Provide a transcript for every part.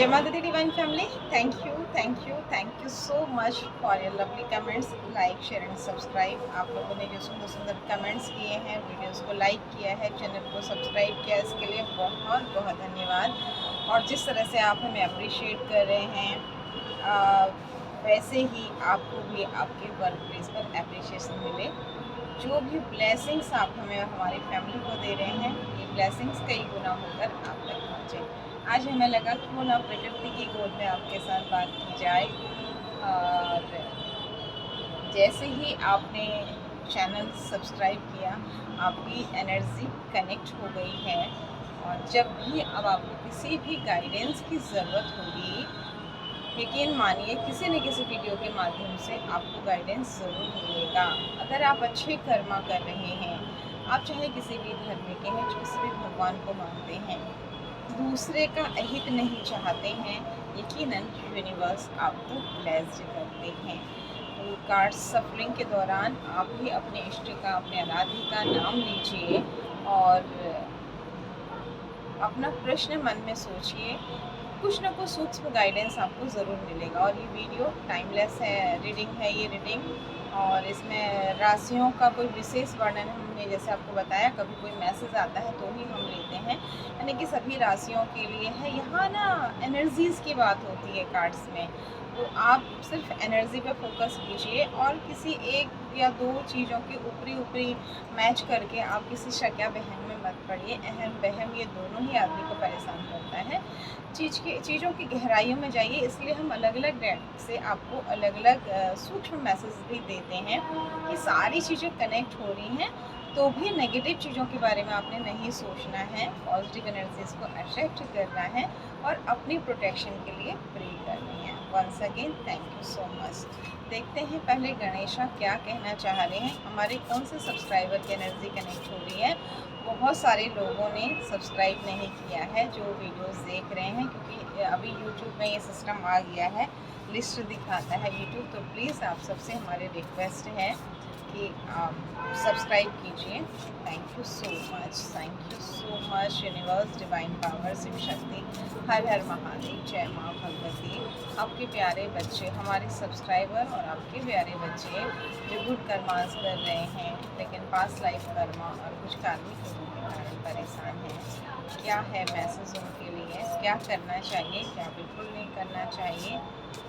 जय माता दी divine family, thank you so much for your lovely comments. Like share and subscribe. आप लोगों ने जो सुंदर सुंदर कमेंट्स किए हैं, वीडियोस को लाइक किया है, चैनल को सब्सक्राइब किया है, इसके लिए बहुत बहुत धन्यवाद। और जिस तरह से आप हमें अप्रिशिएट कर रहे हैं, वैसे ही आपको भी आपके वर्क प्लेस पर अप्रिशिएशन मिले। जो भी ब्लेसिंग्स आप हमें और हमारी फैमिली को दे रहे हैं, ये ब्लेसिंग्स कई गुना होकर आप तक पहुँचे। आज हमें लगा क्यों ना प्रकृति की गोद में आपके साथ बात की जाए। और जैसे ही आपने चैनल सब्सक्राइब किया, आपकी एनर्जी कनेक्ट हो गई है। और जब भी अब आपको किसी भी गाइडेंस की ज़रूरत होगी, यकीन मानिए किसी न किसी वीडियो के माध्यम से आपको गाइडेंस ज़रूर मिलेगा। अगर आप अच्छे कर्मा कर रहे हैं, आप चाहे किसी भी धर्म के हैं, किसी भी भगवान को मानते हैं, दूसरे का अहित नहीं चाहते हैं, यकीनन यूनिवर्स आपको ब्लेस्ड करते हैं। तो कार्ड सफरिंग के दौरान आप भी अपने इष्ट का, अपने अनादि का नाम लीजिए और अपना प्रश्न मन में सोचिए। कुछ ना कुछ सूक्ष्म गाइडेंस आपको ज़रूर मिलेगा। और ये वीडियो टाइमलेस है, रीडिंग है ये रीडिंग। और इसमें राशियों का कोई विशेष वर्णन हमने जैसे आपको बताया, कभी कोई मैसेज आता है तो ही हम लेते हैं, यानी कि सभी राशियों के लिए है। यहाँ ना एनर्जीज़ की बात होती है कार्ड्स में, तो आप सिर्फ एनर्जी पे फोकस कीजिए और किसी एक या दो चीज़ों के ऊपरी मैच करके आप किसी शक या वहम में मत पड़िए। अहम वहम ये दोनों ही आदमी को परेशान करता है। चीज़ों की गहराइयों में जाइए। इसलिए हम अलग अलग डेट से आपको अलग अलग सूक्ष्म मैसेज भी देते हैं कि सारी चीज़ें कनेक्ट हो रही हैं, तो भी नेगेटिव चीज़ों के बारे में आपने नहीं सोचना है, पॉजिटिव एनर्जीज को अट्रैक्ट करना है और अपनी प्रोटेक्शन के लिए प्रे करनी है। Once again thank you so much. देखते हैं पहले गणेशा क्या कहना चाह रहे हैं, हमारे कौन से सब्सक्राइबर की एनर्जी कनेक्ट हो रही है। बहुत सारे लोगों ने सब्सक्राइब नहीं किया है जो वीडियोस देख रहे हैं, क्योंकि अभी यूट्यूब में ये सिस्टम आ गया है, लिस्ट दिखाता है यूट्यूब। तो प्लीज़ आप सबसे हमारी रिक्वेस्ट है कि आप सब्सक्राइब कीजिए। Thank you so much universe, divine power, Shiv Shakti, हर हर महादेव, जय माँ भगवती। आपके प्यारे बच्चे, हमारे सब्सक्राइबर और आपके प्यारे बच्चे जो गुड कर्मास कर रहे हैं, लेकिन पास लाइफ कर्मा और कुछ कार्मिक लोगों के कारण परेशान हैं, क्या है मैसेज उनके लिए, क्या करना चाहिए, क्या बिल्कुल नहीं करना चाहिए,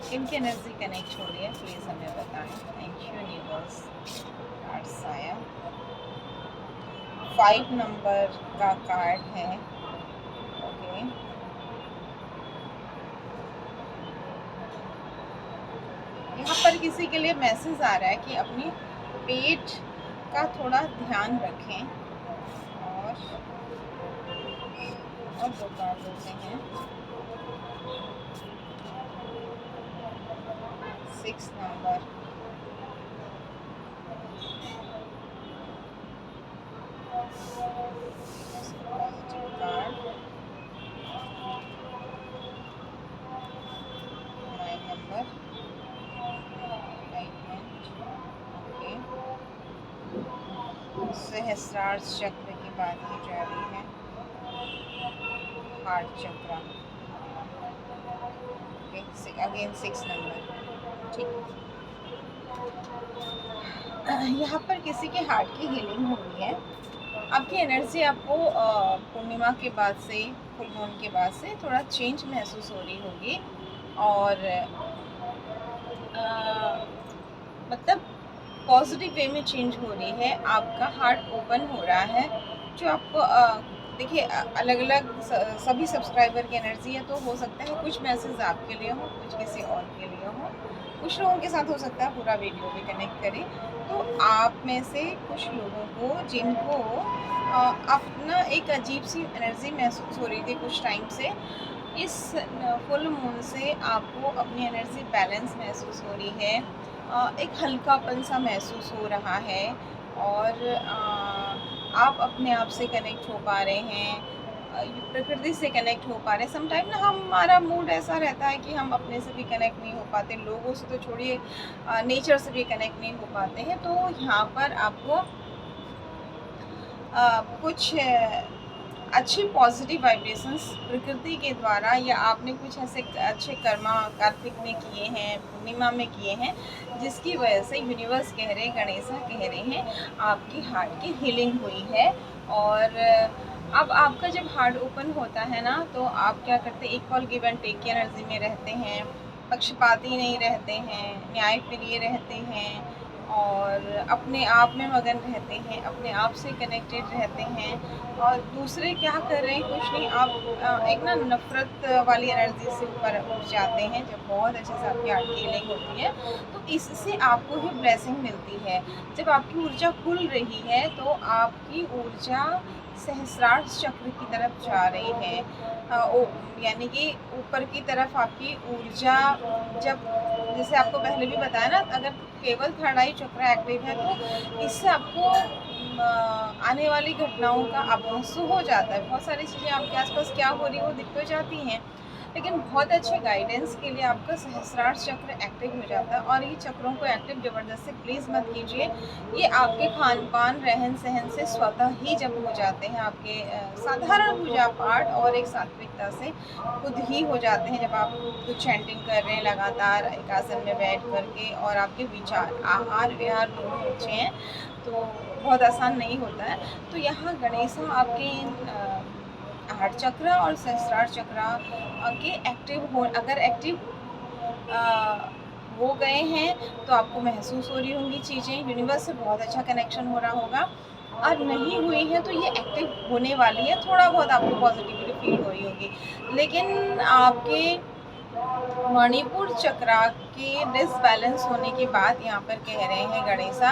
किनकी एनर्जी कनेक्ट हो रही है, प्लीज़ हमें बताएं। Thank you universe. कार्ड्स आया 5 नंबर का कार्ड है। ओके, यहाँ पर किसी के लिए मैसेज आ रहा है कि अपनी पेट का थोड़ा ध्यान रखें। और दो कार्ड होते हैं, 6 number, positive card, 9 number, okay. सहस्रार्थ चक्र की बात की जा रही है, हार्ट चक्र, अगेन 6 नंबर, ठीक। यहाँ पर किसी के हार्ट की हीलिंग हो रही है। आपकी एनर्जी आपको पूर्णिमा के बाद से, फुल मून के बाद से थोड़ा चेंज महसूस हो रही होगी। और मतलब पॉजिटिव वे में चेंज हो रही है। आपका हार्ट ओपन हो रहा है, जो आपको देखिए अलग अलग सभी सब्सक्राइबर की एनर्जी है, तो हो सकता है कुछ मैसेज आपके लिए हो, कुछ किसी और के लिए हो, कुछ लोगों के साथ हो सकता है पूरा वीडियो भी कनेक्ट करें। तो आप में से कुछ लोगों को जिनको अपना एक अजीब सी एनर्जी महसूस हो रही थी कुछ टाइम से, इस फुल मून से आपको अपनी एनर्जी बैलेंस महसूस हो रही है। एक हल्कापन सा महसूस हो रहा है और आप अपने आप से कनेक्ट हो पा रहे हैं, प्रकृति से कनेक्ट हो पा रहे हैं। समटाइम ना हमारा मूड ऐसा रहता है कि हम अपने से भी कनेक्ट नहीं हो पाते, लोगों से तो छोड़िए नेचर से भी कनेक्ट नहीं हो पाते हैं। तो यहाँ पर आपको कुछ अच्छी पॉजिटिव वाइब्रेशंस प्रकृति के द्वारा, या आपने कुछ ऐसे अच्छे कर्मा कार्तिक में किए हैं, पूर्णिमा में किए हैं, जिसकी वजह से यूनिवर्स कह रहे हैं, गणेशा कह रहे हैं, आपकी हार्ट की हीलिंग हुई है। और अब आपका जब हार्ट ओपन होता है ना, तो आप क्या करते हैं, इक्वल गिव एंड टेक की एनर्जी में रहते हैं, पक्षपाती नहीं रहते हैं, न्यायप्रिय रहते हैं, और अपने आप में मगन रहते हैं, अपने आप से कनेक्टेड रहते हैं। और दूसरे क्या कर रहे हैं, कुछ नहीं, आप एक ना नफ़रत वाली एनर्जी से ऊपर उठ जाते हैं। जब बहुत अच्छे से आपकी हार्ट की हीलिंग होती है, तो इससे आपको ही ब्लेसिंग मिलती है। जब आपकी ऊर्जा खुल रही है, तो आपकी ऊर्जा सहस्रार चक्र की तरफ जा रही है, यानी कि ऊपर की तरफ आपकी ऊर्जा। जब जैसे आपको पहले भी बताया ना, अगर केवल थर्ड आई चक्र एक्टिव है, तो इससे आपको आने वाली घटनाओं का आभास हो जाता है। बहुत सारी चीज़ें आपके आसपास क्या हो रही है वो दिख तो जाती हैं, लेकिन बहुत अच्छे गाइडेंस के लिए आपका सहस्रार चक्र एक्टिव हो जाता है। और ये चक्रों को एक्टिव ज़बरदस्ती प्लीज़ मत कीजिए। ये आपके खान पान रहन सहन से स्वतः ही जब हो जाते हैं, आपके साधारण पूजा पाठ और एक सात्विकता से खुद ही हो जाते हैं। जब आप कुछ चैंटिंग कर रहे हैं लगातार एक आसन में बैठ करके, और आपके विचार आहार विहार दोनों अच्छे हैं, तो बहुत आसान नहीं होता है। तो यहाँ गणेशा आपके हार्ट चक्र और सहस्रार चक्र के एक्टिव हो, अगर एक्टिव हो गए हैं, तो आपको महसूस हो रही होंगी चीज़ें, यूनिवर्स से बहुत अच्छा कनेक्शन हो रहा होगा। और नहीं हुई है तो ये एक्टिव होने वाली है, थोड़ा बहुत आपको पॉजिटिविटी फील हो रही होगी। लेकिन आपके मणिपुर चक्रा के डिसबैलेंस होने की बात यहाँ पर कह रहे हैं गणेशा,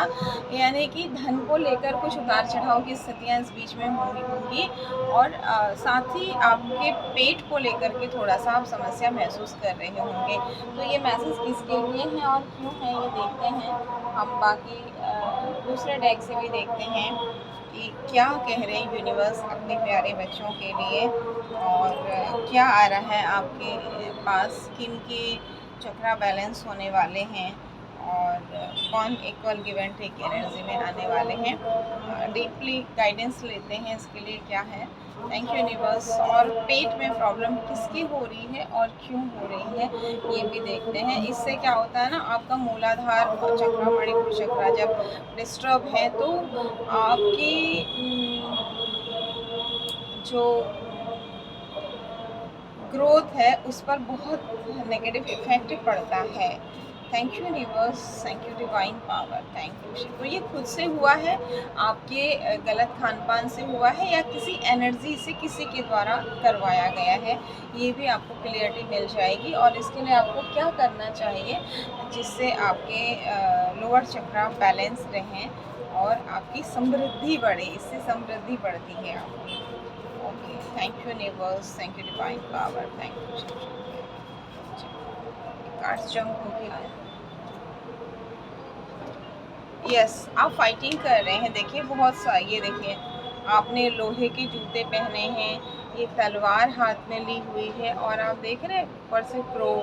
यानी कि धन को लेकर कुछ उतार चढ़ाव की स्थितियाँ इस बीच में होंगी। और साथ ही आपके पेट को लेकर के थोड़ा सा आप समस्या महसूस कर रहे होंगे। तो ये मैसेज किसके लिए हैं और क्यों है, ये देखते हैं हम। बाकी दूसरे डेक से भी देखते हैं कि क्या कह रहे हैं यूनिवर्स अपने प्यारे बच्चों के लिए, और क्या आ रहा है आपके पास, किन के चक्रा बैलेंस होने वाले हैं, और कौन equal give and take energy में आने वाले हैं। डीपली गाइडेंस लेते हैं इसके लिए क्या है। Thank you universe. और पेट में प्रॉब्लम किसकी हो रही है और क्यों हो रही है, ये भी देखते हैं। इससे क्या होता है ना, आपका मूलाधार चक्र, मणिपुर चक्र जब डिस्टर्ब है, तो आपकी जो ग्रोथ है उस पर बहुत नेगेटिव इफेक्ट पड़ता है। Thank you universe, thank you divine power, thank you Shiv. तो ये खुद से हुआ है, आपके गलत खान पान से हुआ है, या किसी एनर्जी से किसी के द्वारा करवाया गया है, ये भी आपको क्लियरिटी मिल जाएगी। और इसके लिए आपको क्या करना चाहिए, जिससे आपके लोअर चक्रा बैलेंस रहें और आपकी समृद्धि बढ़े। इससे समृद्धि बढ़ती है आपकी। Okay, thank you universe, thank you divine power, thank you. Cards jump हो गया है। यस, आप फाइटिंग कर रहे हैं। देखिए बहुत सा, ये देखिए आपने लोहे के जूते पहने हैं, ये तलवार हाथ में ली हुई है, और आप देख रहे हैं ऊपर से क्रो।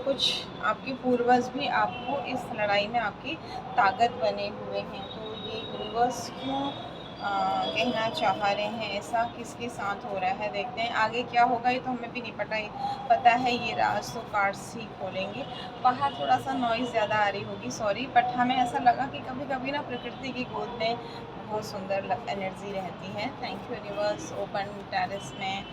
कुछ आपके पूर्वज भी आपको इस लड़ाई में आपकी ताकत बने हुए हैं। तो ये यूनिवर्स क्यों कहना चाह रहे हैं, ऐसा किसके साथ हो रहा है, देखते हैं आगे क्या होगा। ये तो हमें भी नहीं पता है, ये राज तो कार्ड्स ही खोलेंगे। बाहर थोड़ा सा नॉइज़ ज़्यादा आ रही होगी, सॉरी, बट हमें ऐसा लगा कि कभी कभी ना प्रकृति की गोद में बहुत सुंदर एनर्जी रहती है। Thank you universe. Open terrace में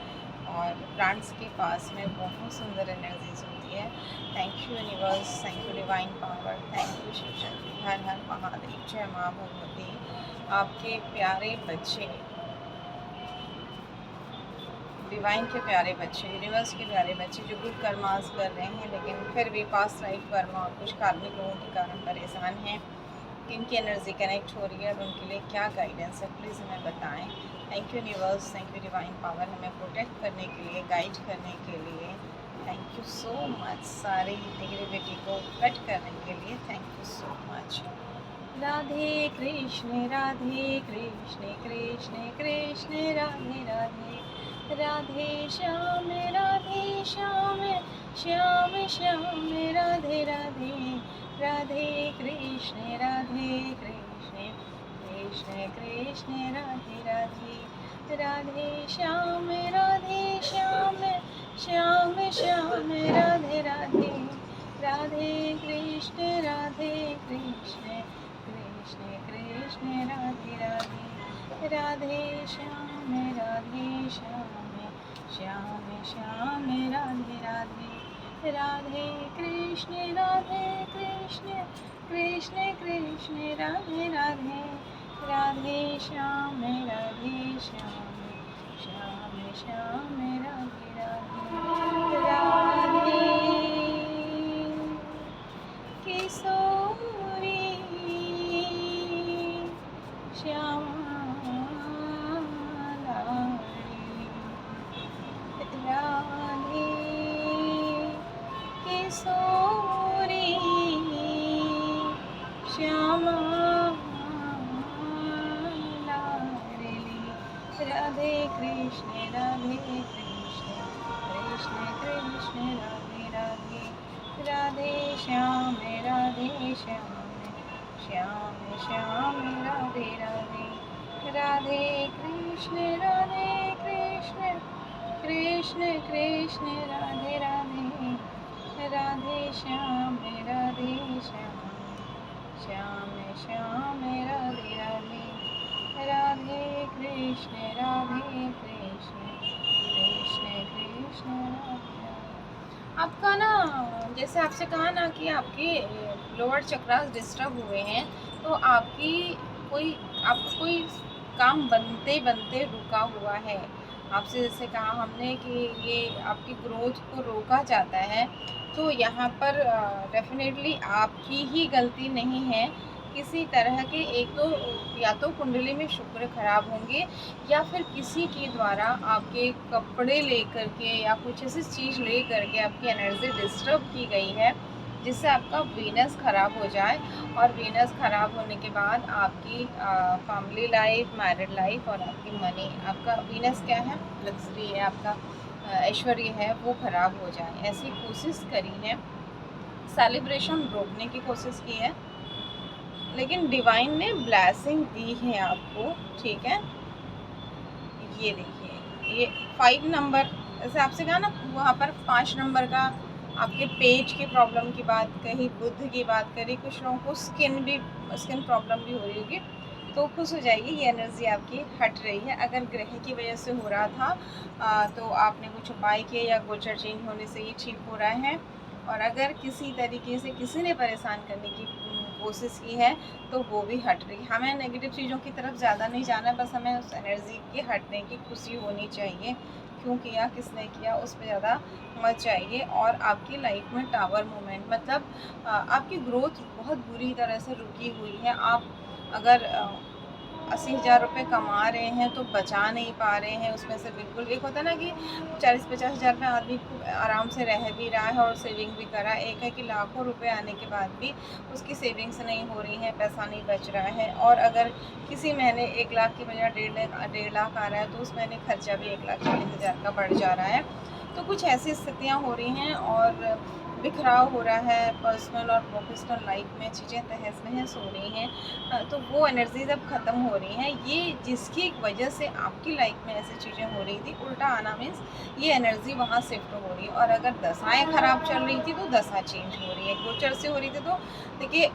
और प्लांट्स के पास में बहुत सुंदर एनर्जीज होती है। Thank you universe, thank you divine power, thank you Shiv Shakti, हर हर महादेव, जय माँ भगवती। आपके प्यारे बच्चे, डिवाइन के प्यारे बच्चे, यूनिवर्स के प्यारे बच्चे जो गुड कर्मास कर रहे हैं, लेकिन फिर भी पास्ट लाइफ कर्मा और कुछ कार्मिक लोगों के कारण परेशान हैं, किनकी एनर्जी कनेक्ट हो रही है और उनके लिए क्या गाइडेंस है, प्लीज़ हमें बताएं। Thank you universe, thank you divine power, हमें प्रोटेक्ट करने के लिए, गाइड करने के लिए। थैंक यू सो मच, सारी नेगेटिविटी को कट करने के लिए thank you so much. Radhe Krishna Krishna Krishna Radhe Radhe, Radhe Shyam Shyam, Shyam Shyam Radhe Radhe, Radhe Krishna Krishna Krishna Krishna Radhe Radhe. Radhe Shyam Radhe Shyam, Shyam Shyam Radhe Radhe, Radhe Krishna Radhe Krishna, Krishna Krishna Radhe Radhe, Radhe Shyam Radhe Shyam, Shyam Shyam Radhe Radhe, Radhe Krishna Krishna, Krishna Radhe Radhe, Radhe Shyam Radhe Shyam, Shyam Shyam Radhe Radhe, Radhe किशोरी श्यामा लाडली, राधे किशोरी श्यामा लाडली, राधे कृष्ण कृष्ण कृष्ण राधे राधे, राधे श्याम राधे श्याम, श्याम श्याम राधे राधे, राधे कृष्ण कृष्ण, कृष्ण कृष्ण राधे राधे, राधे श्याम श्याम, श्याम श्याम राधे राधे, राधे कृष्ण कृष्ण, कृष्ण कृष्ण राधे राधे। आपका ना, जैसे आपसे कहा ना कि आपके लोअर चक्रास डिस्टर्ब हुए हैं, तो आपकी आपका कोई काम बनते बनते रुका हुआ है। आपसे जैसे कहा हमने कि ये आपकी ग्रोथ को रोका जाता है, तो यहाँ पर डेफिनेटली आपकी ही गलती नहीं है। किसी तरह के एक तो या तो कुंडली में शुक्र खराब होंगे, या फिर किसी के द्वारा आपके कपड़े लेकर के या कुछ ऐसी चीज़ ले करके आपकी एनर्जी डिस्टर्ब की गई है, जिससे आपका वीनस ख़राब हो जाए। और वीनस ख़राब होने के बाद आपकी फैमिली लाइफ, मैरिड लाइफ और आपकी मनी, आपका वीनस क्या है, लग्जरी है, आपका ऐश्वर्य है, वो ख़राब हो जाए। ऐसी कोशिश करी है, सेलिब्रेशन रोकने की कोशिश की है, लेकिन डिवाइन ने ब्लेसिंग दी है आपको, ठीक है। ये देखिए, ये 5 नंबर, जैसे आपसे कहा ना वहाँ पर 5 नंबर का आपके पेज की प्रॉब्लम की बात कही, बुद्ध की बात करी, कुछ लोगों को स्किन प्रॉब्लम भी हो रही होगी, तो खुश हो जाइए, ये एनर्जी आपकी हट रही है। अगर ग्रह की वजह से हो रहा था तो आपने कुछ उपाय किए या गोचर चेंज होने से ये ठीक हो रहा है। और अगर किसी तरीके से किसी ने परेशान करने की कोशिश की है, तो वो भी हट रही है। हमें नेगेटिव चीज़ों की तरफ ज़्यादा नहीं जाना, बस हमें उस एनर्जी के हटने की खुशी होनी चाहिए। क्यों किया, किसने किया, उस पर ज़्यादा मत चाहिए। और आपकी लाइफ में टावर मोमेंट, मतलब आपकी ग्रोथ बहुत बुरी तरह से रुकी हुई है। आप अगर 80,000 रुपये कमा रहे हैं तो बचा नहीं पा रहे हैं उसमें से। बिल्कुल, एक होता है ना कि 40-50 हज़ार में आदमी आराम से रह भी रहा है और सेविंग भी कर रहा है। एक है कि लाखों रुपए आने के बाद भी उसकी सेविंग्स नहीं हो रही है, पैसा नहीं बच रहा है। और अगर किसी महीने 1 लाख की बजाय 1.5 लाख आ रहा है, तो उस महीने खर्चा भी 1,40,000 का बढ़ जा रहा है। तो कुछ ऐसी स्थितियाँ हो रही हैं और बिखराव हो रहा है पर्सनल और प्रोफेशनल लाइफ में, चीज़ें तहस नहस हो रही हैं। तो वो एनर्जीज अब ख़त्म हो रही हैं। ये जिसकी वजह से आपकी लाइफ में ऐसी चीज़ें हो रही थी, उल्टा आना मीन्स ये एनर्जी वहाँ शिफ्ट हो रही है। और अगर दशाएँ ख़राब चल रही थी तो दशा चेंज हो रही है, गोचर से हो रही थी। तो देखिए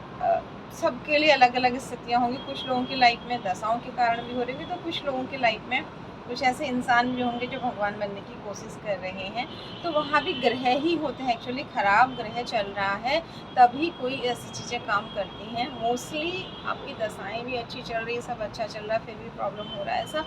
सबके लिए अलग अलग स्थितियाँ होंगी। कुछ लोगों की लाइफ में दशाओं के कारण भी हो रही थी, तो कुछ लोगों की लाइफ में कुछ ऐसे इंसान भी होंगे जो भगवान बनने की कोशिश कर रहे हैं। तो वहाँ भी ग्रह ही होते हैं, एक्चुअली ख़राब ग्रह चल रहा है तभी कोई ऐसी चीज़ें काम करती हैं। मोस्टली आपकी दशाएं भी अच्छी चल रही है, सब अच्छा चल रहा है, फिर भी प्रॉब्लम हो रहा है, ऐसा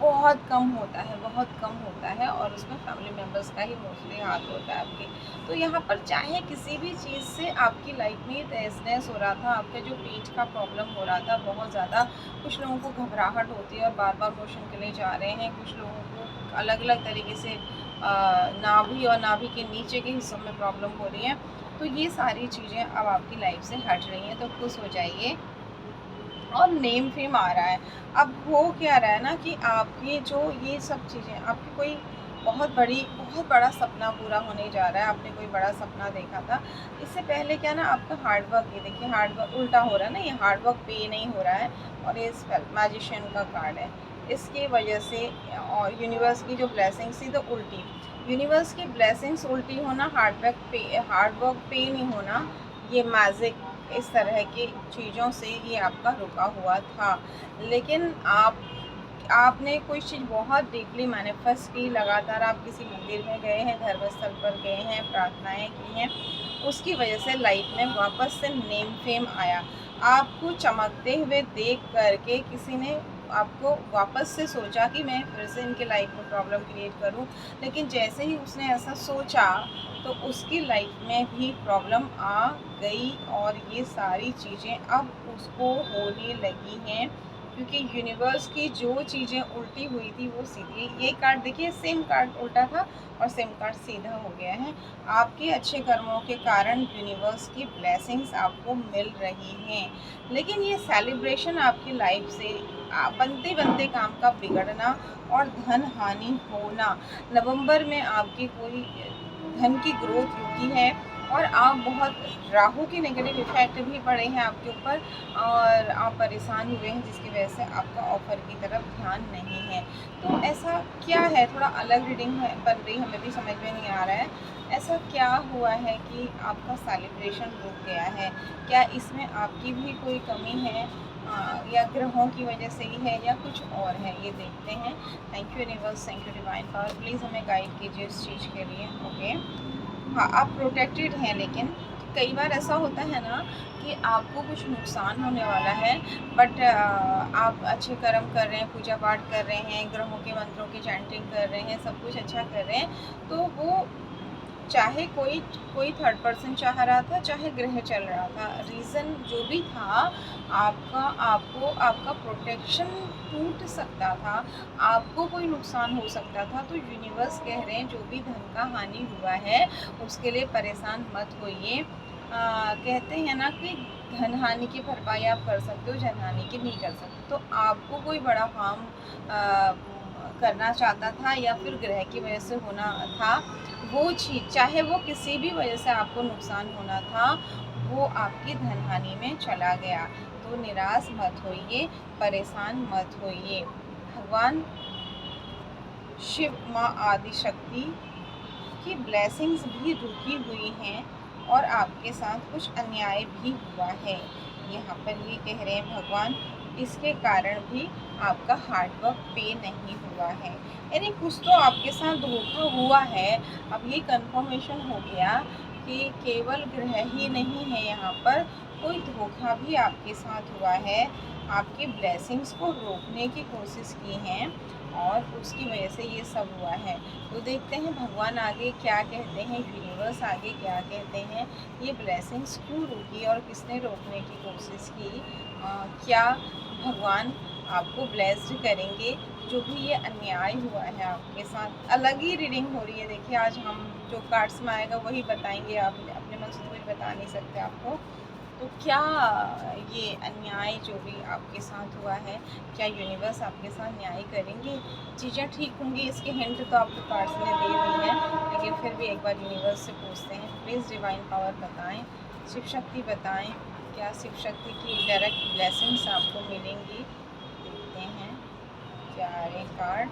बहुत कम होता है, बहुत कम होता है। और उसमें फैमिली मेम्बर्स का ही मोस्टली हाथ होता है आपके। तो यहाँ पर चाहे किसी भी चीज़ से आपकी लाइफ में तहस नहस हो रहा था, आपका जो पेट का प्रॉब्लम हो रहा था बहुत ज़्यादा, कुछ लोगों को घबराहट होती है और बार बार मोशन के लिए जा रहे हैं, कुछ लोगों को अलग अलग तरीके से नाभि और नाभि के नीचे के हिस्सों में प्रॉब्लम हो रही है। तो ये सारी चीज़ें अब आपकी लाइफ से हट रही हैं, तो खुश हो जाइए। और नेम फेम आ रहा है। अब हो क्या रहा है ना कि आपकी जो ये सब चीज़ें, आपकी कोई बहुत बड़ा सपना पूरा होने जा रहा है। आपने कोई बड़ा सपना देखा था, इससे पहले क्या ना आपका हार्डवर्क, ये देखिए हार्डवर्क उल्टा हो रहा है ना, ये हार्डवर्क पे नहीं हो रहा है। और ये मैजिशियन का कार्ड है, इसकी वजह से और यूनिवर्स की जो ब्लेसिंग्स थी तो उल्टी, यूनिवर्स की ब्लेसिंग्स उल्टी होना, हार्ड वर्क पे नहीं होना, ये मैजिक, इस तरह की चीज़ों से ये आपका रुका हुआ था। लेकिन आपने कोई चीज़ बहुत डीपली मैनिफेस्ट की, लगातार आप किसी मंदिर में गए हैं, धर्मस्थल पर गए हैं, प्रार्थनाएं की हैं, उसकी वजह से लाइफ में वापस से नेम फेम आया। आपको चमकते हुए देख करके किसी ने आपको वापस से सोचा कि मैं फिर से इनके लाइफ में प्रॉब्लम क्रिएट करूं, लेकिन जैसे ही उसने ऐसा सोचा तो उसकी लाइफ में भी प्रॉब्लम आ गई और ये सारी चीज़ें अब उसको होने लगी हैं, क्योंकि यूनिवर्स की जो चीज़ें उल्टी हुई थी वो सीधी। ये कार्ड देखिए, सेम कार्ड उल्टा था और सेम कार्ड सीधा हो गया है। आपके अच्छे कर्मों के कारण यूनिवर्स की ब्लेसिंग्स आपको मिल रही हैं, लेकिन ये सेलिब्रेशन आपकी लाइफ से बनते बनते काम का बिगड़ना और धन हानि होना, नवंबर में आपकी कोई धन की ग्रोथ रुकी है और आप बहुत, राहु की नेगेटिव इफेक्ट भी पड़े हैं आपके ऊपर और आप परेशान हुए हैं, जिसकी वजह से आपका ऑफर की तरफ ध्यान नहीं है। तो ऐसा क्या है, थोड़ा अलग रीडिंग है बन रही, हमें भी समझ में नहीं आ रहा है ऐसा क्या हुआ है कि आपका सेलिब्रेशन रुक गया है। क्या इसमें आपकी भी कोई कमी है या ग्रहों की वजह से ही है या कुछ और है, ये देखते हैं। Thank you universe, thank you divine power, please हमें गाइड कीजिए इस चीज़ के लिए। ओके, हाँ आप प्रोटेक्टेड हैं, लेकिन कई बार ऐसा होता है ना कि आपको कुछ नुकसान होने वाला है, बट आप अच्छे कर्म कर रहे हैं, पूजा पाठ कर रहे हैं, ग्रहों के मंत्रों की चैंटिंग कर रहे हैं, सब कुछ अच्छा कर रहे हैं, तो वो चाहे कोई थर्ड पर्सन चाह रहा था, चाहे ग्रह चल रहा था, रीज़न जो भी था, आपका प्रोटेक्शन टूट सकता था, आपको कोई नुकसान हो सकता था। तो यूनिवर्स कह रहे हैं जो भी धन का हानि हुआ है उसके लिए परेशान मत होइए। कहते हैं ना कि धन हानि की भरपाई आप कर सकते हो, जन हानि की नहीं कर सकते। तो आपको कोई बड़ा हार्म करना चाहता था या फिर ग्रह की वजह से होना था, वो चीज़, चाहे वो किसी भी वजह से आपको नुकसान होना था, वो आपकी धन हानि में चला गया। तो निराश मत होइए, परेशान मत होइए। भगवान शिव, माँ आदि शक्ति की ब्लेसिंग्स भी रुकी हुई हैं और आपके साथ कुछ अन्याय भी हुआ है। यहाँ पर ये कह रहे हैं भगवान, इसके कारण भी आपका हार्ड वर्क पे नहीं हुआ है। यानी कुछ तो आपके साथ धोखा हुआ है। अब ये कंफर्मेशन हो गया कि केवल ग्रह ही नहीं है, यहाँ पर कोई धोखा भी आपके साथ हुआ है, आपकी ब्लेसिंग्स को रोकने की कोशिश की हैं और उसकी वजह से ये सब हुआ है। तो देखते हैं भगवान आगे क्या कहते हैं, यूनिवर्स आगे क्या कहते हैं, ये ब्लेसिंग्स क्यों रुकी और किसने रोकने की कोशिश की। क्या भगवान आपको ब्लेस्ड करेंगे, जो भी ये अन्याय हुआ है आपके साथ। अलग ही रीडिंग हो रही है, देखिए आज हम जो कार्ड्स में आएगा वही बताएंगे, आप अपने मन से तो कुछ बता नहीं सकते आपको। तो क्या ये अन्याय जो भी आपके साथ हुआ है, क्या यूनिवर्स आपके साथ न्याय करेंगे, चीज़ें ठीक होंगी, इसके हिंट तो आपको कार्ड्स ने दे दी है, लेकिन फिर भी एक बार यूनिवर्स से पूछते हैं, प्लीज़ डिवाइन पावर बताएं, शिव शक्ति बताएं, क्या शिव शक्ति की डायरेक्ट ब्लेसिंग्स आपको मिलेंगी। देखते हैं क्या आ रहे कार्ड।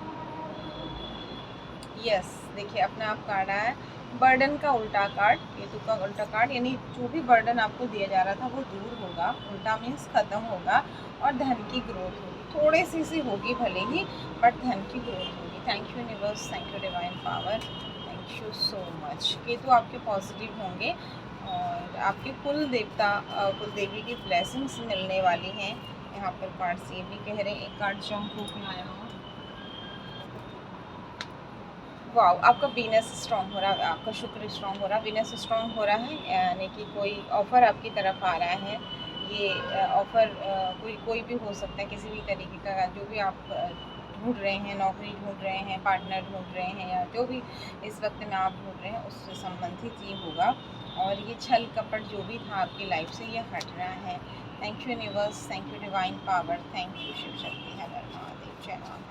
यस, देखिए अपना आप कार्ड आया, बर्डन का उल्टा कार्ड, केतु का उल्टा कार्ड, यानी जो भी बर्डन आपको दिया जा रहा था वो दूर होगा, उल्टा मीन्स ख़त्म होगा और धन की ग्रोथ होगी, थोड़ी सी होगी भले ही, बट धन की ग्रोथ होगी। Thank you universe, thank you divine power, thank you so much. Ketu आपके पॉजिटिव होंगे और आपके कुल देवी की ब्लेसिंग्स मिलने वाली हैं। यहाँ पर कार्ड्स ये भी कह रहे हैं, एक कार्ड जंप होकर आया हुआ, वाओ, आपका वीनस स्ट्रॉन्ग हो रहा है, आपका शुक्र स्ट्रॉन्ग हो रहा है, वीनस स्ट्रॉन्ग हो रहा है, यानी कि कोई ऑफ़र आपकी तरफ आ रहा है। ये ऑफ़र कोई भी हो सकता है, किसी भी तरीके का, जो भी आप ढूंढ रहे हैं, नौकरी ढूंढ रहे हैं, पार्टनर ढूंढ रहे हैं, या जो भी इस वक्त में आप ढूंढ रहे हैं उससे संबंधित ये होगा। और ये छल कपट जो भी था आपकी लाइफ से, ये हट रहा है। Thank you universe, thank you divine power, thank you Shiv Shakti, हर हर महादेव, जय राम।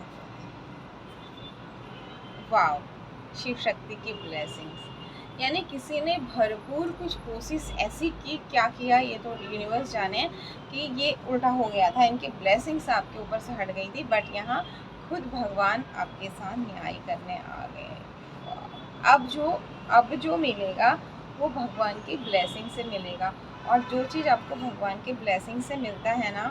वाव, शिव शक्ति की ब्लेसिंग्स, यानी किसी ने भरपूर कुछ कोशिश ऐसी की, क्या किया ये तो यूनिवर्स जाने, कि ये उल्टा हो गया था, इनकी ब्लेसिंग्स आपके ऊपर से हट गई थी, बट यहाँ खुद भगवान आपके साथ न्याय करने आ गए हैं। अब जो मिलेगा वो भगवान की ब्लेसिंग से मिलेगा, और जो चीज़ आपको भगवान की ब्लेसिंग से मिलता है ना,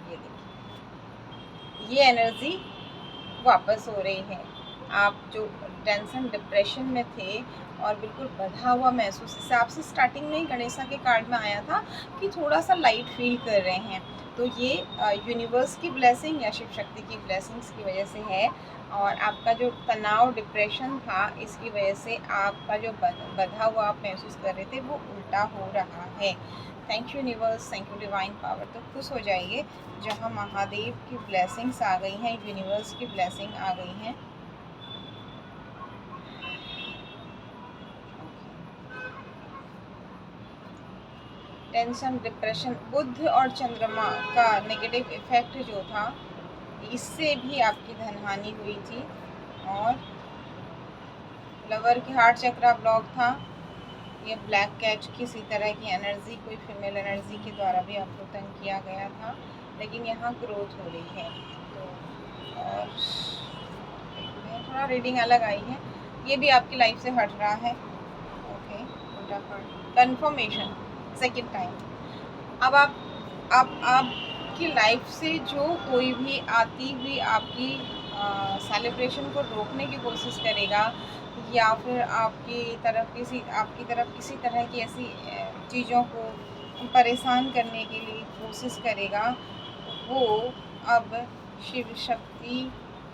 ये देखिए, ये एनर्जी वापस हो रही है। आप जो टेंशन डिप्रेशन में थे और बिल्कुल बंधा हुआ महसूस, जैसे आपसे स्टार्टिंग में ही गणेशा के कार्ड में आया था कि थोड़ा सा लाइट फील कर रहे हैं, तो ये यूनिवर्स की ब्लेसिंग या शिव शक्ति की ब्लेसिंग्स की वजह से है। और आपका जो तनाव डिप्रेशन था, इसकी वजह से आपका जो बंधा हुआ आप महसूस कर रहे थे वो उल्टा हो रहा है। Thank you universe, thank you divine power. तो खुश हो जाइए, जहाँ महादेव की ब्लेसिंग्स आ गई हैं, यूनिवर्स की ब्लेसिंग आ गई हैं। टेंशन डिप्रेशन, बुध और चंद्रमा का नेगेटिव इफेक्ट जो था, इससे भी आपकी धनहानि हुई थी। और लवर की हार्ट चक्रा ब्लॉक था। ये ब्लैक कैट किसी तरह की एनर्जी, कोई फीमेल एनर्जी के द्वारा भी आपको तंग किया गया था, लेकिन यहाँ ग्रोथ हो रही है। तो और थोड़ा रीडिंग अलग आई है, ये भी आपकी लाइफ से हट रहा है। ओके, उल्टा कन्फर्मेशन सेकेंड टाइम। अब आपकी लाइफ से जो कोई भी आती हुई आपकी सेलिब्रेशन को रोकने की कोशिश करेगा, या फिर आपकी तरफ किसी तरह की ऐसी चीज़ों को परेशान करने के लिए कोशिश करेगा, वो अब शिव शक्ति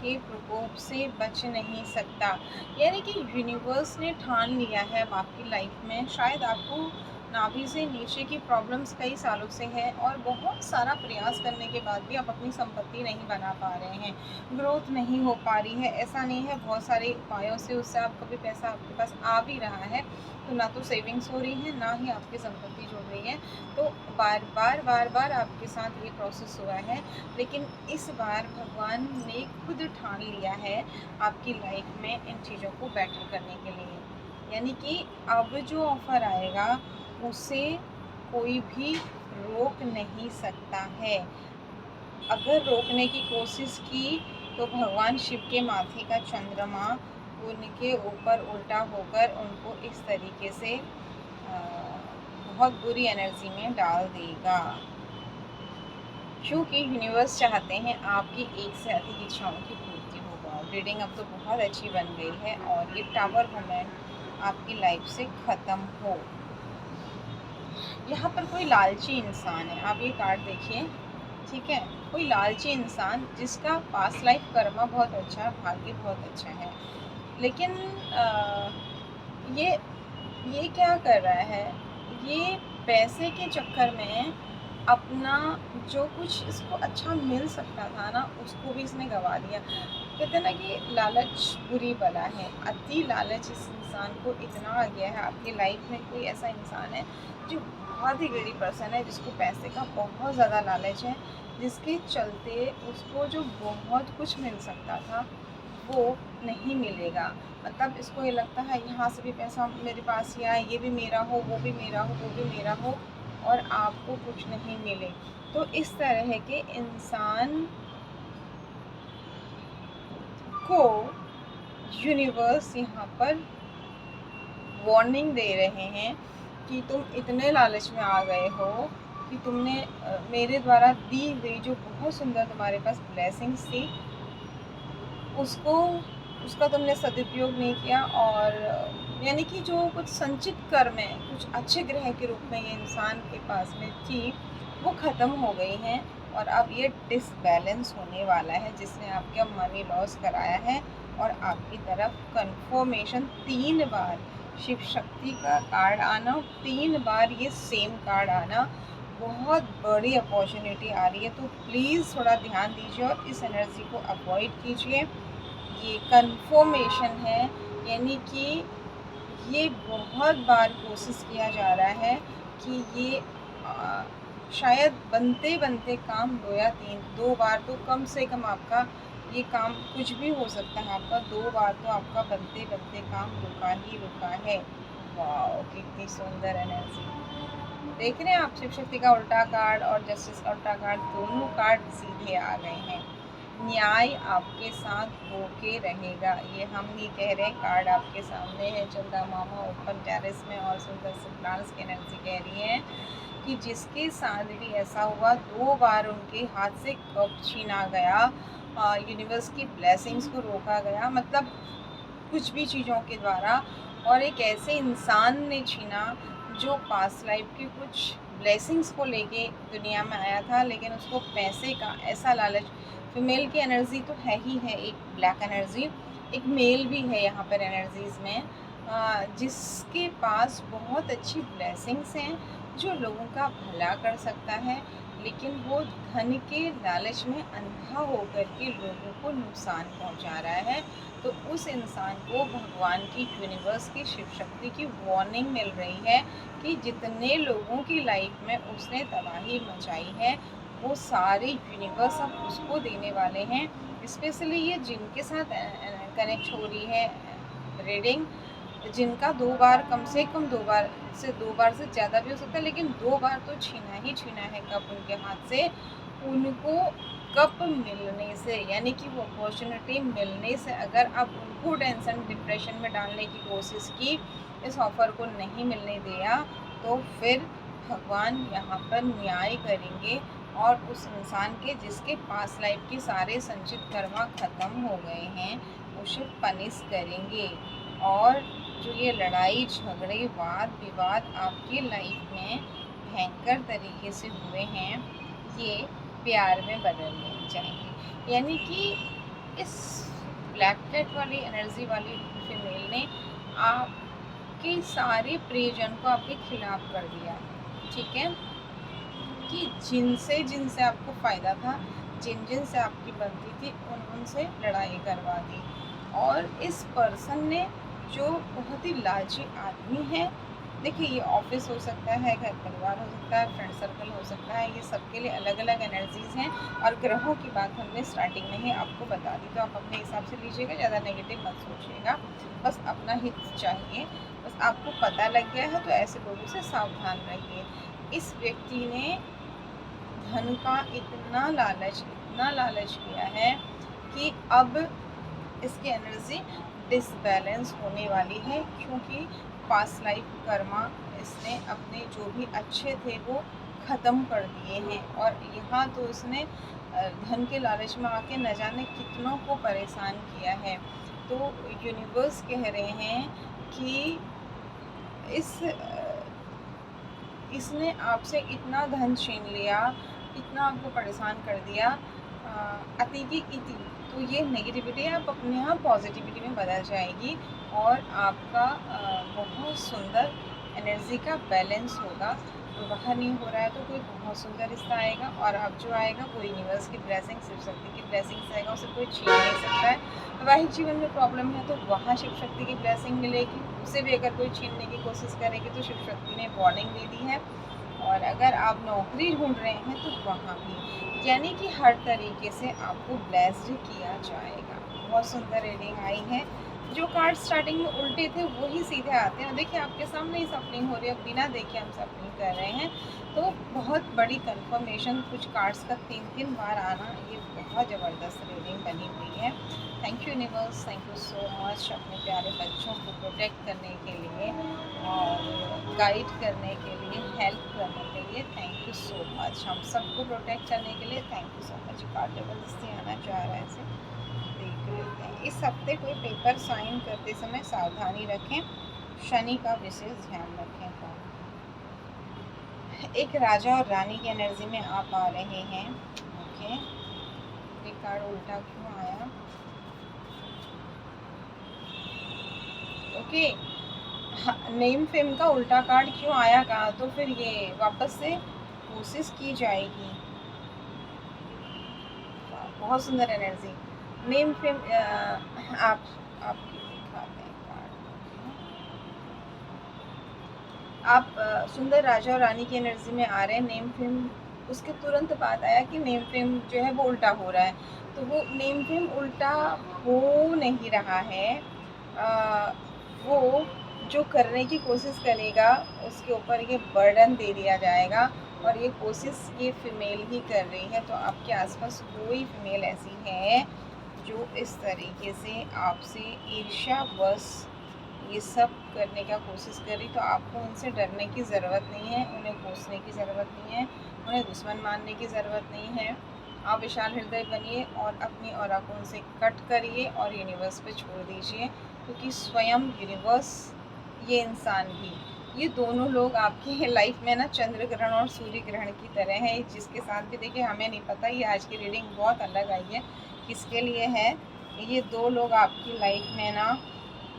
के प्रकोप से बच नहीं सकता। यानी कि यूनिवर्स ने ठान लिया है अब आपकी लाइफ में, शायद आपको नाभि से नीचे की प्रॉब्लम्स कई सालों से है, और बहुत सारा प्रयास करने के बाद भी आप अपनी संपत्ति नहीं बना पा रहे हैं, ग्रोथ नहीं हो पा रही है। ऐसा नहीं है, बहुत सारे उपायों से उससे आपका भी पैसा आपके पास आ भी रहा है, तो ना तो सेविंग्स हो रही है, ना ही आपकी संपत्ति जुड़ रही है। तो बार बार आपके साथ ये प्रोसेस हुआ है, लेकिन इस बार भगवान ने खुद ठान लिया है आपकी लाइफ में इन चीज़ों को बेटर करने के लिए। यानी कि अब जो ऑफ़र आएगा उसे कोई भी रोक नहीं सकता है। अगर रोकने की कोशिश की तो भगवान शिव के माथे का चंद्रमा उनके ऊपर उल्टा होकर उनको इस तरीके से बहुत बुरी एनर्जी में डाल देगा, क्योंकि यूनिवर्स चाहते हैं आपकी एक से अधिक इच्छाओं की पूर्ति हो। रीडिंग अब तो बहुत अच्छी बन गई है, और ये टावर मोमेंट आपकी लाइफ से ख़त्म हो। यहाँ पर कोई लालची इंसान है, आप ये कार्ड देखिए, ठीक है, कोई लालची इंसान जिसका पास्ट लाइफ कर्मा बहुत अच्छा है, भाग्य बहुत अच्छा है, लेकिन ये क्या कर रहा है, ये पैसे के चक्कर में अपना जो कुछ इसको अच्छा मिल सकता था ना, उसको भी इसने गवा दिया। कहते हैं ना कि लालच बुरी बला है, अति लालच इस इंसान को इतना आ गया है। आपकी लाइफ में कोई ऐसा इंसान है जो बहुत ही गरीब पर्सन है, जिसको पैसे का बहुत ज़्यादा लालच है, जिसके चलते उसको जो बहुत कुछ मिल सकता था वो नहीं मिलेगा। मतलब इसको ये लगता है यहाँ से भी पैसा मेरे पास ही आए, ये भी मेरा हो, वो भी मेरा हो, वो भी मेरा हो, और आपको कुछ नहीं मिले। तो इस तरह के इंसान को यूनिवर्स यहाँ पर वार्निंग दे रहे हैं कि तुम इतने लालच में आ गए हो कि तुमने मेरे द्वारा दी हुई जो बहुत सुंदर तुम्हारे पास ब्लेसिंग्स थी, उसका तुमने सदुपयोग नहीं किया, और यानी कि जो कुछ संचित कर्म है, कुछ अच्छे ग्रह के रूप में ये इंसान के पास में थी, वो ख़त्म हो गई हैं, और अब ये डिसबैलेंस होने वाला है, जिसने आपका मनी लॉस कराया है। और आपकी तरफ कन्फर्मेशन 3 बार शिव शक्ति का कार्ड आना, 3 बार ये सेम कार्ड आना, बहुत बड़ी अपॉर्चुनिटी आ रही है। तो प्लीज़ थोड़ा ध्यान दीजिए और इस एनर्जी को अवॉइड कीजिए। ये कन्फर्मेशन है, यानी कि ये बहुत बार कोशिश किया जा रहा है कि ये शायद बनते बनते काम 2 या 2 बार तो कम से कम आपका ये काम कुछ भी हो सकता है, आपका 2 बार तो आपका बनते बनते काम रुका ही रुका है। वाह, कितनी सुंदर एनर्जी। देख रहे हैं आप, शिव शक्ति का उल्टा कार्ड और जस्टिस का उल्टा कार्ड, दोनों कार्ड सीधे आ गए हैं। न्याय आपके साथ होके रहेगा, ये हम नहीं कह रहे, कार्ड आपके सामने है। चंदा मामा ओपन टेरेस में और सुंदर से प्लांट्स की एनर्जी कह रही है कि जिसके साथ भी ऐसा हुआ, 2 बार उनके हाथ से कप छीना गया, यूनिवर्स की ब्लेसिंग्स को रोका गया, मतलब कुछ भी चीज़ों के द्वारा, और एक ऐसे इंसान ने छीना जो पास्ट लाइफ की कुछ ब्लेसिंग्स को लेके दुनिया में आया था, लेकिन उसको पैसे का ऐसा लालच, फीमेल की एनर्जी तो है ही है, एक ब्लैक एनर्जी, एक मेल भी है यहाँ पर एनर्जीज़ में, जिसके पास बहुत अच्छी ब्लेसिंग्स हैं, जो लोगों का भला कर सकता है, लेकिन वो धन के लालच में अंधा होकर के लोगों को नुकसान पहुंचा रहा है। तो उस इंसान को भगवान की, यूनिवर्स की, शिव शक्ति की वार्निंग मिल रही है कि जितने लोगों की लाइफ में उसने तबाही मचाई है, वो सारे यूनिवर्स अब उसको देने वाले हैं। स्पेशली ये जिनके साथ कनेक्ट हो रही है रीडिंग, जिनका 2 बार, कम से कम 2 बार से ज़्यादा भी हो सकता है, लेकिन 2 बार तो छीना ही छीना है कप उनके हाथ से, उनको कप मिलने से, यानी कि वो अपॉर्चुनिटी मिलने से अगर अब उनको टेंशन डिप्रेशन में डालने की कोशिश की, इस ऑफ़र को नहीं मिलने दिया, तो फिर भगवान यहाँ पर न्याय करेंगे और उस इंसान के जिसके पास लाइफ के सारे संचित कर्मा ख़त्म हो गए हैं, उसे पनिश करेंगे। और जो ये लड़ाई झगड़े वाद विवाद आपकी लाइफ में भयंकर तरीके से हुए हैं, ये प्यार में बदल जाएंगे। यानी कि इस ब्लैक कैट वाली एनर्जी वाली फीमेल ने आपके सारे प्रियजन को आपके खिलाफ कर दिया, ठीक है, कि जिनसे आपको फ़ायदा था, जिन से आपकी बनती थी, उनसे लड़ाई करवा दी। और इस पर्सन ने, जो बहुत ही लालची आदमी है, देखिए ये ऑफिस हो सकता है, घर परिवार हो सकता है, फ्रेंड सर्कल हो सकता है, ये सबके लिए अलग अलग एनर्जीज़ हैं। और ग्रहों की बात हमने स्टार्टिंग में ही आपको बता दी, तो आप अपने हिसाब से लीजिएगा, ज़्यादा नेगेटिव मत सोचिएगा, बस अपना हित चाहिए। बस आपको पता लग गया है तो ऐसे लोगों से सावधान रहिए। इस व्यक्ति ने धन का इतना लालच किया है कि अब इसकी एनर्जी डिसबैलेंस होने वाली है, क्योंकि पास्ट लाइफ कर्मा इसने अपने जो भी अच्छे थे वो ख़त्म कर दिए हैं। और यहाँ तो इसने धन के लालच में आके न जाने कितनों को परेशान किया है। तो यूनिवर्स कह रहे हैं कि इसने आपसे इतना धन छीन लिया, इतना आपको परेशान कर दिया, अति की इति, तो ये नेगेटिविटी आप अपने यहाँ पॉजिटिविटी में बदल जाएगी और आपका बहुत सुंदर एनर्जी का बैलेंस होगा। बाहर नहीं हो रहा है तो कोई बहुत सुंदर रिश्ता आएगा, और अब जो आएगा वो यूनिवर्स की ब्लेसिंग, शिव शक्ति की ब्लेसिंग आएगा, उसे कोई छीन नहीं सकता है। वैवाहिक जीवन में प्रॉब्लम है तो वहाँ शिव शक्ति की ब्लेसिंग मिलेगी, उसे भी अगर कोई छीनने की कोशिश करेगी तो शिव शक्ति ने वार्निंग दे दी है। और अगर आप नौकरी ढूंढ रहे हैं तो वहाँ भी, यानी कि हर तरीके से आपको ब्लेस्ड किया जाएगा। बहुत सुंदर रीडिंग आई है। जो कार्ड स्टार्टिंग में उल्टे थे वही सीधे आते हैं। देखिए आपके सामने ही सफलिंग हो रही है, बिना देखे हम सफलिंग कर रहे हैं, तो बहुत बड़ी कंफर्मेशन कुछ कार्ड्स का 3-3 बार आना, ये बहुत ज़बरदस्त रीडिंग बनी हुई है। Thank you universe, thank you so much अपने प्यारे बच्चों को प्रोटेक्ट करने के लिए और गाइड करने के लिए, हेल्प करने के लिए। थैंक यू सो मच, हम सबको प्रोटेक्ट करने के लिए thank you so much. Card जबरदस्ती आना चाह रहा है, ऐसे देख लेते हैं। इस हफ्ते कोई पेपर साइन करते समय सावधानी रखें, शनि का विशेष ध्यान रखें। एक राजा और रानी की एनर्जी में आप आ रहे हैं, ओके। ये कार्ड उल्टा क्यों आया, ओके। नेम फेम का उल्टा कार्ड क्यों आया, कहा तो फिर ये वापस से कोशिश की जाएगी। बहुत सुंदर एनर्जी, नेम फेम। आप दिखाते हैं कार्ड, आप सुंदर राजा और रानी की एनर्जी में आ रहे हैं। नेम फेम, उसके तुरंत बाद आया कि नेम फेम जो है वो उल्टा हो रहा है, तो वो नेम फेम उल्टा हो नहीं रहा है, वो जो करने की कोशिश करेगा उसके ऊपर ये बर्डन दे दिया जाएगा, और ये कोशिश ये फीमेल ही कर रही है। तो आपके आसपास कोई फीमेल ऐसी है जो इस तरीके से आपसे ईर्ष्यावश ये सब करने का कोशिश करी, तो आपको उनसे डरने की ज़रूरत नहीं है, उन्हें कोसने की ज़रूरत नहीं है, उन्हें दुश्मन मानने की ज़रूरत नहीं है। आप विशाल हृदय बनिए और अपनी ऑरा को उनसे कट करिए और यूनिवर्स पे छोड़ दीजिए, क्योंकि स्वयं यूनिवर्स, ये इंसान भी, ये दोनों लोग आपकी लाइफ में ना चंद्र ग्रहण और सूर्य ग्रहण की तरह है, जिसके साथ भी देखिए हमें नहीं पता, ये आज की रीडिंग बहुत अलग आई है किसके लिए है। ये दो लोग आपकी लाइफ में ना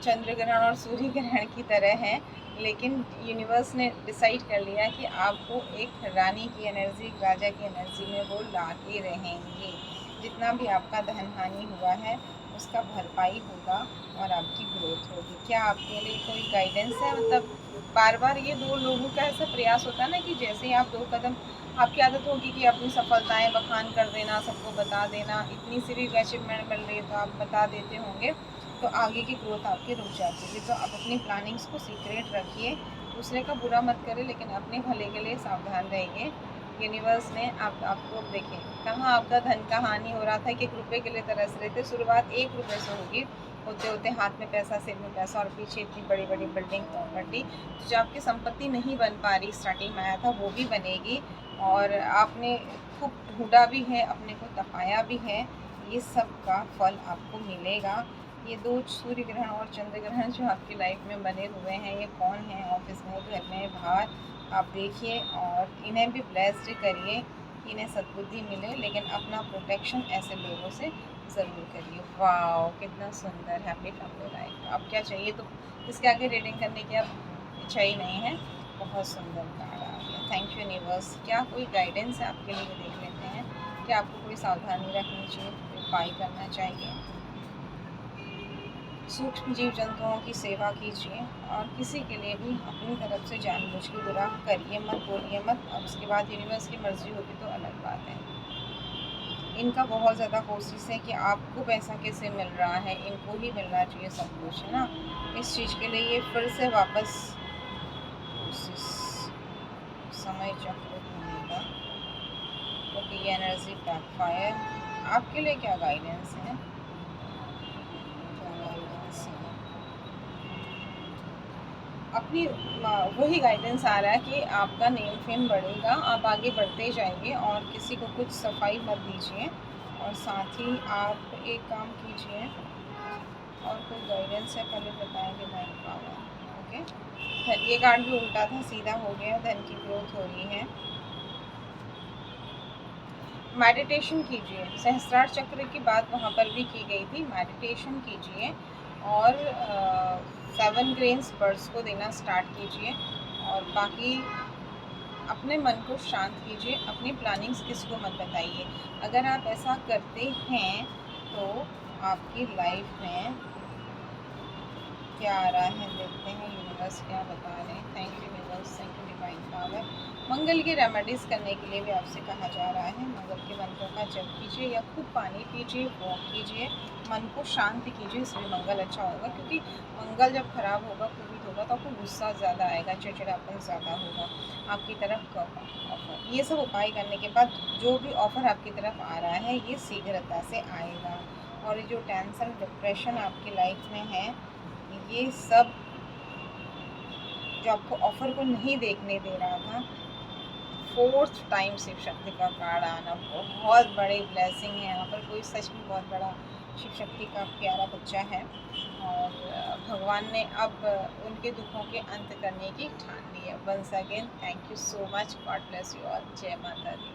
चंद्र ग्रहण और सूर्य ग्रहण की तरह है, लेकिन यूनिवर्स ने डिसाइड कर लिया कि आपको एक रानी की एनर्जी, राजा की एनर्जी में वो ला के रहेंगे। जितना भी आपका धन हानि हुआ है उसका भरपाई होगा और आपकी ग्रोथ होगी। क्या आपके लिए कोई गाइडेंस है? मतलब बार बार ये दो लोगों का ऐसा प्रयास होता है ना कि जैसे ही आप 2 कदम, आपकी आदत होगी कि अपनी सफलताएं बखान कर देना, सबको बता देना, इतनी सी भी अचीवमेंट मिल रही है तो आप बता देते होंगे, तो आगे की ग्रोथ आपकी रुक जाती है। तो आप अपनी प्लानिंग्स को सीक्रेट रखिए, दूसरे का बुरा मत करें, लेकिन अपने भले के लिए सावधान रहिए। यूनिवर्स ने आपको देखिए कहाँ आपका धन का हानि हो रहा था कि 1 रुपये के लिए तरस रहे थे। शुरुआत 1 रुपये से होगी, होते होते हाथ में पैसा, सिर में पैसा और पीछे इतनी बड़ी बड़ी बिल्डिंग, प्रॉपर्टी। तो जो आपकी संपत्ति नहीं बन पा रही स्टार्टिंग में आया था, वो भी बनेगी, और आपने खूब ढूंढा भी है, अपने को तपाया भी है, ये सब का फल आपको मिलेगा। ये 2 सूर्य ग्रहण और चंद्र ग्रहण जो आपकी लाइफ में बने हुए हैं, ये कौन है, ऑफिस में, घर में, बाहर, आप देखिए और इन्हें भी ब्लेस्ड करिए, इन्हें सद्बुद्धि मिले, लेकिन अपना प्रोटेक्शन ऐसे लोगों से ज़रूर करिए। वाह कितना सुंदर हैप्पी फैमिली लाइफ। अब क्या चाहिए, तो इसके आगे रीडिंग करने की अब इच्छा ही नहीं है। बहुत सुंदर कार्ड आ गया। Thank you universe. क्या कोई गाइडेंस है आपके लिए? देख लेते हैं। क्या आपको कोई सावधानी रखनी चाहिए, कोई उपाय करना चाहिए? सूक्ष्म जीव जंतुओं की सेवा कीजिए, और किसी के लिए भी अपनी तरफ से जानबूझ के बुरा करिए मत, बोलिए मत। और उसके बाद यूनिवर्स की मर्जी होगी तो अलग बात है। इनका बहुत ज़्यादा कोशिश है कि आपको पैसा कैसे मिल रहा है, इनको ही मिलना चाहिए सब कुछ, है ना। इस चीज़ के लिए ये फिर से वापस कोशिश, समय चक्र घूमेगा, क्योंकि ये एनर्जी बैकफायर। आपके लिए क्या गाइडेंस है? अपनी वही गाइडेंस आ रहा है कि आपका नेम फेम बढ़ेगा, आप आगे बढ़ते जाइए और किसी को कुछ सफाई मत दीजिए, और साथ ही आप एक काम कीजिए। और कोई गाइडेंस है पहले बताएंगे। मैं पावर, ओके। ये कार्ड भी उल्टा था, सीधा हो गया। धन की ग्रोथ हो रही है। मेडिटेशन कीजिए। सहस्त्रार चक्र की बात वहाँ पर भी की गई थी। मेडिटेशन कीजिए और 7 ग्रेन्स बर्ड्स को देना स्टार्ट कीजिए, और बाकी अपने मन को शांत कीजिए। अपनी प्लानिंग्स किसी को मत बताइए। अगर आप ऐसा करते हैं तो आपकी लाइफ में क्या आ रहा है, देखते हैं यूनिवर्स क्या बता रहे हैं। Thank you universe, thank you divine power. मंगल की रेमेडीज़ करने के लिए भी आपसे कहा जा रहा है। मंगल के मंत्रों का जप कीजिए, या खूब पानी पीजिए, वॉक कीजिए, मन को शांत कीजिए, इसलिए मंगल अच्छा होगा। क्योंकि मंगल जब खराब होगा, कुपित होगा, तो आपको गुस्सा ज़्यादा आएगा, चिड़चिड़ापन ज़्यादा होगा आपकी तरफ ऑफर। ये सब उपाय करने के बाद जो भी ऑफ़र आपकी तरफ आ रहा है, ये शीघ्रता से आएगा। और ये जो टेंशन, डिप्रेशन आपकी लाइफ में है, ये सब जो आपको ऑफ़र को नहीं देखने दे रहा था, 4th टाइम शिव शक्ति का कार्ड आना बहुत बड़ी ब्लेसिंग है। यहाँ पर कोई सच में बहुत बड़ा शिव शक्ति का प्यारा बच्चा है, और भगवान ने अब उनके दुखों के अंत करने की ठान ली है। Once again thank you so much. God bless you all. जय माता दी।